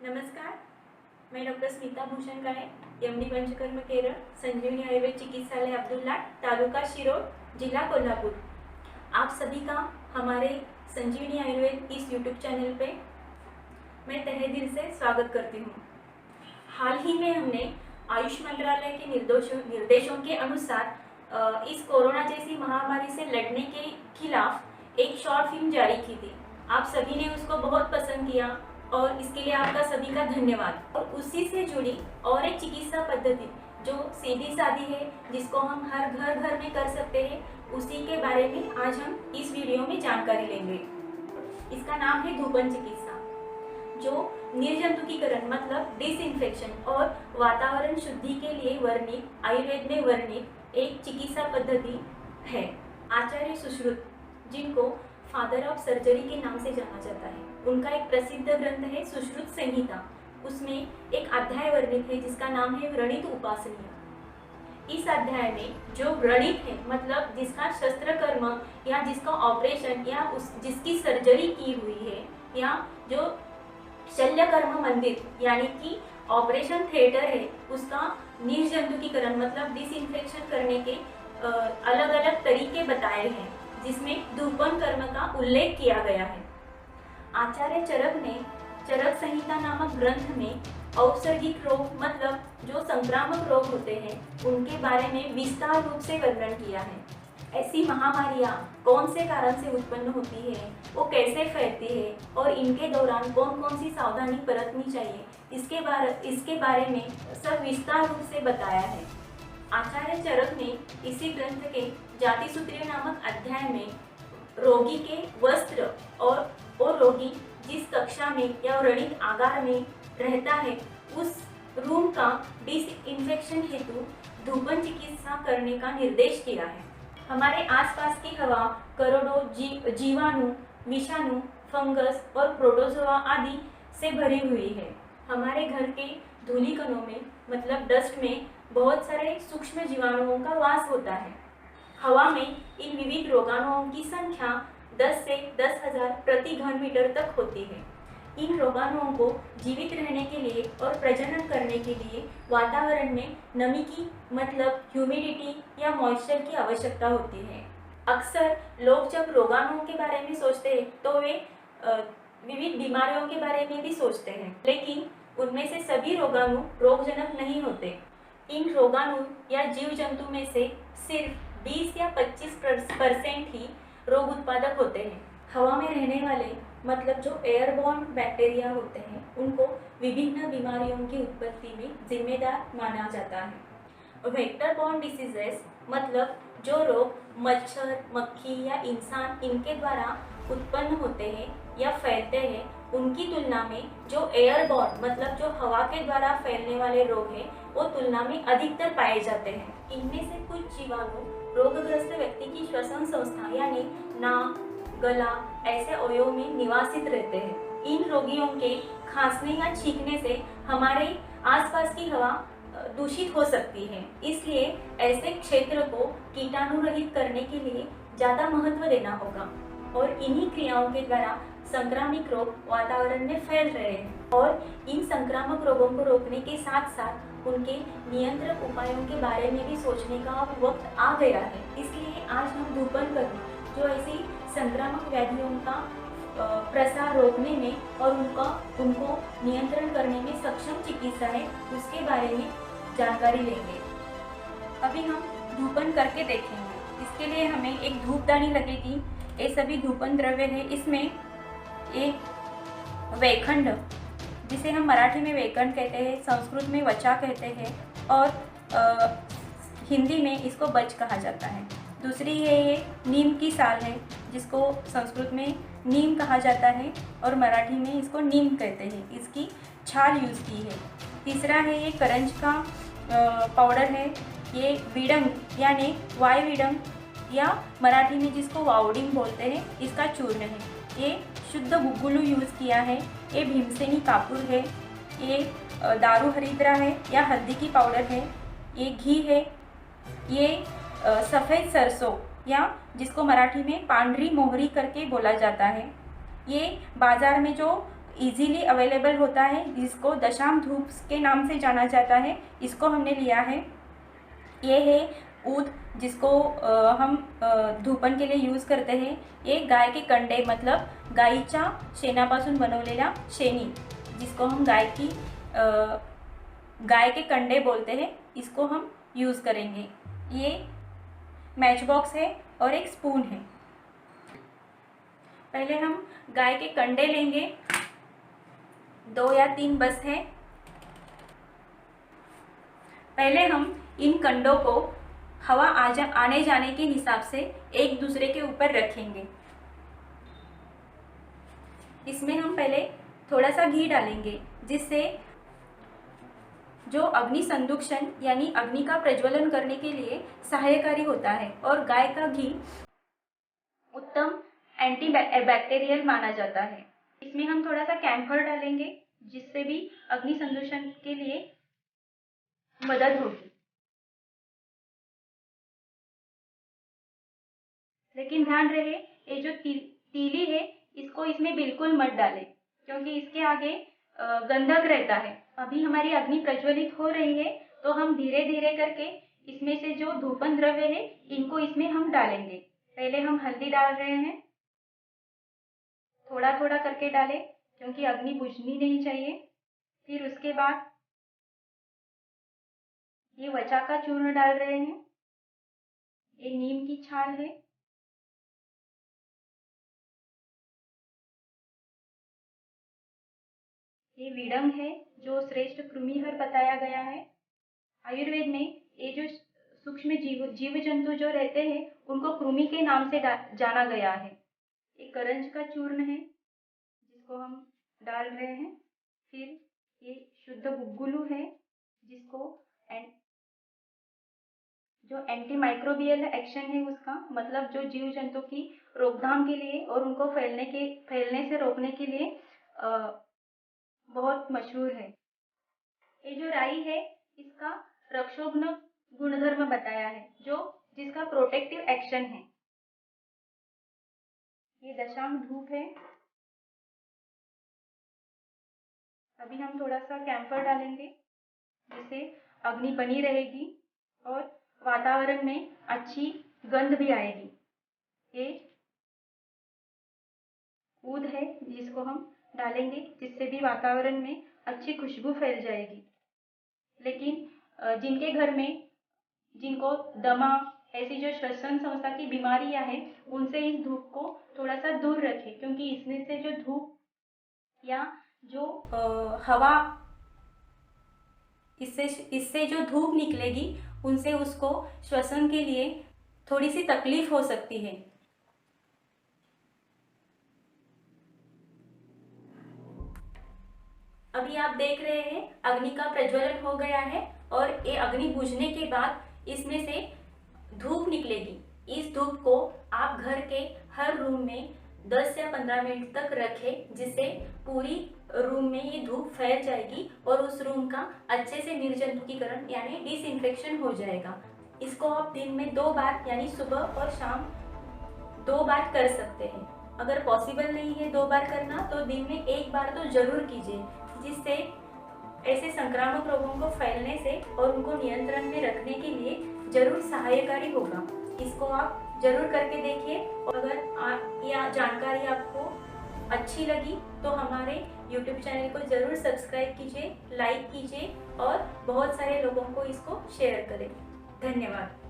नमस्कार, मैं डॉक्टर स्मिता भूषण काळे, एमडी पंचकर्म केरळ, संजीवनी आयुर्वेद चिकित्सालय अब्दुल्ला, तालुका शिरोळ, जिला कोल्हापुर। आप सभी का हमारे संजीवनी आयुर्वेद इस यूट्यूब चैनल पे मैं तहे दिल से स्वागत करती हूँ। हाल ही में हमने आयुष मंत्रालय के निर्देशों के अनुसार इस कोरोना जैसी महामारी से लड़ने के खिलाफ एक शॉर्ट फिल्म जारी की थी। आप सभी ने उसको बहुत पसंद किया और इसके लिए आपका सभी का धन्यवाद। और उसी से जुड़ी और एक चिकित्सा पद्धति जो सीधी सादी है, जिसको हम हर घर में कर सकते हैं, उसी के बारे में आज हम इस वीडियो में जानकारी लेंगे। इसका नाम है धूपन चिकित्सा, जो निर्जंतुकीकरण मतलब डिसइंफेक्शन और वातावरण शुद्धि के लिए वर्णित आयुर्वेद में वर्णित एक चिकित्सा पद्धति है। आचार्य सुश्रुत, जिनको फादर ऑफ सर्जरी के नाम से जाना जाता है, उनका एक प्रसिद्ध ग्रंथ है सुश्रुत संहिता। उसमें एक अध्याय वर्णित है जिसका नाम है व्रणित उपासनीय। इस अध्याय में जो व्रणित है मतलब जिसका शस्त्र कर्म या जिसका ऑपरेशन या जिसकी सर्जरी की हुई है, या जो शल्य कर्म मंदिर यानी कि ऑपरेशन थिएटर है, उसका निर्जंतुकीकरण मतलब डिसइंफेक्शन करने के अलग अलग तरीके बताए हैं, जिसमें धूपन कर्म का उल्लेख किया गया है। आचार्य चरक ने चरक संहिता नामक ग्रंथ में औसर्गिक रोग मतलब जो संक्रामक रोग होते हैं उनके बारे में विस्तार रूप से वर्णन किया है। ऐसी महामारियां कौन से कारण से उत्पन्न होती है, वो कैसे फैलती है और इनके दौरान कौन कौन सी सावधानी बरतनी चाहिए, इसके बारे में सब विस्तार रूप से बताया है। आचार्य चरक ने इसी ग्रंथ के जाति सूत्रीय नामक अध्याय में रोगी के वस्त्र और रोगी जिस कक्षा में या व्रणित आगार में रहता है उस रूम का डिसइंफेक्शन हेतु धूपन चिकित्सा करने का निर्देश किया है। हमारे आसपास की हवा करोड़ों जीवाणु, विषाणु, फंगस और प्रोटोजोआ आदि से भरी हुई है। हमारे घर के धूलिकणों में मतलब डस्ट में बहुत सारे सूक्ष्म जीवाणुओं का वास होता है। हवा में इन विविध रोगाणुओं की संख्या 10 से 10,000 प्रति घन मीटर तक होती है। इन रोगाणुओं को जीवित रहने के लिए और प्रजनन करने के लिए वातावरण में नमी की मतलब ह्यूमिडिटी या मॉइस्चर की आवश्यकता होती है। अक्सर लोग जब रोगाणुओं के बारे में सोचते हैं तो वे विविध बीमारियों के बारे में भी सोचते हैं, लेकिन उनमें से सभी रोगाणु रोगजनक नहीं होते। इन रोगाणु या जीव जंतु में से सिर्फ 20 या 25% ही रोग उत्पादक होते हैं। हवा में रहने वाले मतलब जो एयरबॉर्न बैक्टीरिया होते हैं, उनको विभिन्न बीमारियों की उत्पत्ति में जिम्मेदार माना जाता है। वेक्टर बॉर्न डिसीजेस मतलब जो रोग मच्छर, मक्खी या इंसान इनके द्वारा उत्पन्न होते हैं या फैलते हैं, उनकी तुलना में जो एयरबॉर्न मतलब जो हवा के द्वारा फैलने वाले रोग हैं, वो तुलना में अधिकतर पाए जाते हैं। इनमें से कुछ जीवाणु रोगग्रस्त व्यक्ति की श्वसन संस्था यानी नाक, गला ऐसे अवयवों में निवासित रहते हैं। इन रोगियों के खांसने या छींकने से हमारे आसपास की हवा दूषित हो सकती है, इसलिए ऐसे क्षेत्र को कीटाणु रहित करने के लिए ज़्यादा महत्व देना होगा। और इन्हीं क्रियाओं के द्वारा संक्रामक रोग वातावरण में फैल रहे हैं, और इन संक्रामक रोगों को रोकने के साथ साथ उनके नियंत्रण उपायों के बारे में भी सोचने का अब वक्त आ गया है। इसलिए आज हम धूपन कर्म जो ऐसी संक्रामक व्याधियों का प्रसार रोकने में और उनको नियंत्रण करने में सक्षम चिकित्सा है, उसके बारे में जानकारी लेंगे। अभी हम धूपन करके देखेंगे। इसके लिए हमें एक धूपदानी लगेगी। ये सभी धूपन द्रव्य है। इसमें एक वेखंड, जिसे हम मराठी में वेखंड कहते हैं, संस्कृत में वचा कहते हैं और हिंदी में इसको बच कहा जाता है। दूसरी है ये नीम की साल है, जिसको संस्कृत में नीम कहा जाता है और मराठी में इसको नीम कहते हैं। इसकी छाल यूज़ की है। तीसरा है ये करंज का पाउडर है। ये विडंग यानी वाई विडंग या मराठी में जिसको वावडिंग बोलते हैं, इसका चूर्ण है। ये शुद्ध गुग्गुलू यूज़ किया है। ये भीमसेनी कापूर है। ये दारू हरिद्रा है या हल्दी की पाउडर है। ये घी है। ये सफ़ेद सरसों या जिसको मराठी में पांढरी मोहरी करके बोला जाता है। ये बाज़ार में जो इजीली अवेलेबल होता है, जिसको दशाम धूप के नाम से जाना जाता है, इसको हमने लिया है। ये है ऊद, जिसको हम धूपन के लिए यूज़ करते हैं। ये गाय के कंडे मतलब गाईच्या शेणापासून बनवलेला शेणी, जिसको हम गाय के कंडे बोलते हैं, इसको हम यूज़ करेंगे। ये मैच बॉक्स है और एक स्पून है। पहले हम गाय के कंडे लेंगे, 2 या 3 बस है। पहले हम इन कंडों को हवा आने जाने के हिसाब से एक दूसरे के ऊपर रखेंगे। इसमें हम पहले थोड़ा सा घी डालेंगे, जिससे जो अग्नि संदूषण यानी अग्नि का प्रज्वलन करने के लिए सहायकारी होता है। और गाय का घी उत्तम एंटी बैक्टीरियल माना जाता है। इसमें हम थोड़ा सा कैम्फर डालेंगे, जिससे भी अग्नि संदूषण के लिए मदद होगी। लेकिन ध्यान रहे, ये जो तीली है, इसको इसमें बिल्कुल मत डालें, क्योंकि इसके आगे गंधक रहता है। अभी हमारी अग्नि प्रज्वलित हो रही है, तो हम धीरे धीरे करके इसमें से जो धूपन द्रव्य है, इनको इसमें हम डालेंगे। पहले हम हल्दी डाल रहे हैं, थोड़ा थोड़ा करके डालें, क्योंकि अग्नि बुझनी नहीं चाहिए। फिर उसके बाद ये वचा का चूर्ण डाल रहे हैं। ये नीम की छाल है। ये विडंग है, जो श्रेष्ठ कृमिहर बताया गया है। आयुर्वेद में ये जो सूक्ष्म जीव जंतु जो रहते हैं, उनको कृमि के नाम से जाना गया है। ये करंज का चूर्ण है, जिसको हम डाल रहे हैं। फिर ये शुद्ध गुग्गुलू है, जिसको जो एंटी माइक्रोबियल एक्शन है उसका मतलब जो जीव जंतु की रोकथाम के लिए और उनको फैलने से रोकने के लिए बहुत मशहूर है। ये जो राई है, इसका रक्षोघ्न गुणधर्म बताया है, जिसका प्रोटेक्टिव एक्शन है। ये दशांग धूप है। अभी हम थोड़ा सा कैम्फर डालेंगे, जिससे अग्नि बनी रहेगी और वातावरण में अच्छी गंध भी आएगी। ये ऊद है, जिसको हम डालेंगे, जिससे भी वातावरण में अच्छी खुशबू फैल जाएगी। लेकिन जिनके घर में जिनको दमा ऐसी जो श्वसन संस्था की बीमारियां हैं, उनसे इस धूप को थोड़ा सा दूर रखें, क्योंकि इसमें से जो धूप या जो हवा इससे जो धूप निकलेगी, उनसे उसको श्वसन के लिए थोड़ी सी तकलीफ हो सकती है। अभी आप देख रहे हैं अग्नि का प्रज्वलन हो गया है और ये अग्नि बुझने के बाद इसमें से धूप निकलेगी। इस धूप को आप घर के हर रूम में 10 या 15 मिनट तक रखें, जिससे पूरी रूम में ये धूप फैल जाएगी और उस रूम का अच्छे से निर्जंतुकीकरण यानी डिसइंफेक्शन हो जाएगा। इसको आप दिन में 2 बार यानी सुबह और शाम 2 बार कर सकते हैं। अगर पॉसिबल नहीं है 2 बार करना, तो दिन में 1 बार तो जरूर कीजिए, जिससे ऐसे संक्रामक रोगों को फैलने से और उनको नियंत्रण में रखने के लिए जरूर सहायकारी होगा। इसको आप जरूर करके देखिए। और अगर यह जानकारी आपको अच्छी लगी तो हमारे YouTube चैनल को जरूर सब्सक्राइब कीजिए, लाइक कीजिए और बहुत सारे लोगों को इसको शेयर करें। धन्यवाद।